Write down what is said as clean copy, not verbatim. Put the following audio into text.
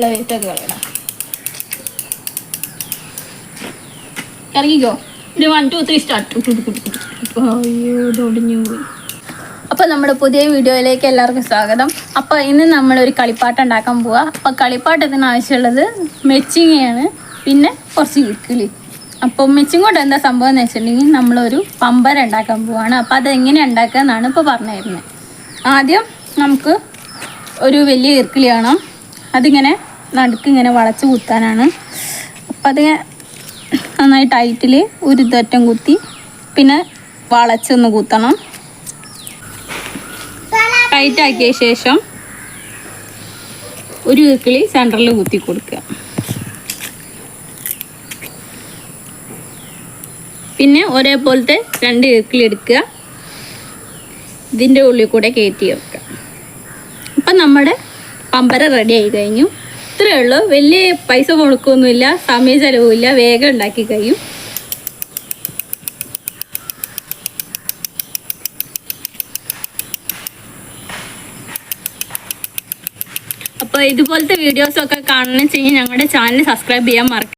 വേസ്റ്റൊക്കെ കളയണം. ഇറങ്ങിക്കോ. ഇത് 1 2 3 സ്റ്റാർട്ട്. അയ്യോ ഇതൊടിഞ്ഞു പോയി. അപ്പോൾ നമ്മുടെ പുതിയ വീഡിയോയിലേക്ക് എല്ലാവർക്കും സ്വാഗതം. അപ്പോൾ ഇന്ന് നമ്മളൊരു കളിപ്പാട്ടം ഉണ്ടാക്കാൻ പോവുക. അപ്പോൾ കളിപ്പാട്ടത്തിന് ആവശ്യമുള്ളത് മെച്ചിങ്ങയാണ്, പിന്നെ കുറച്ച് ഇക്കിളി. അപ്പോൾ മെച്ചിങ് കൊണ്ട് എന്താ സംഭവം എന്ന് വെച്ചിട്ടുണ്ടെങ്കിൽ നമ്മളൊരു പമ്പര ഉണ്ടാക്കാൻ പോവുകയാണ്. അപ്പോൾ അതെങ്ങനെയാണ് ഉണ്ടാക്കുക എന്നാണ് ഇപ്പോൾ പറഞ്ഞു തരുന്നത്. ആദ്യം നമുക്ക് ഒരു വലിയ ഇർക്കിളി വേണം. അതിങ്ങനെ നടുക്കിങ്ങനെ വളച്ച് കുത്താനാണ്. അപ്പം അത് നന്നായി ടൈറ്റിൽ ഒരു തെറ്റം കുത്തി പിന്നെ വളച്ചൊന്ന് കുത്തണം. ടൈറ്റാക്കിയ ശേഷം ഒരു ഇർക്കിളി സെൻറ്ററിൽ കുത്തി കൊടുക്കുക. പിന്നെ ഒരേപോലത്തെ 2 ഇർക്കിളി എടുക്കുക, ഇതിൻ്റെ ഉള്ളിൽ കൂടെ കയറ്റി വെക്കുക. അപ്പം നമ്മുടെ പമ്പര റെഡി ആയി കഴിഞ്ഞു. ഇത്രയേ ഉള്ളൂ. വലിയ പൈസ മുടക്കൊന്നുമില്ല, സമയ ചിലവുമില്ല, വേഗം ഉണ്ടാക്കി കഴിയും. അപ്പോൾ ഇതുപോലത്തെ വീഡിയോസൊക്കെ കാണണമെന്ന് വെച്ച് കഴിഞ്ഞാൽ ഞങ്ങളുടെ ചാനൽ സബ്സ്ക്രൈബ് ചെയ്യാൻ മറക്കരുത്.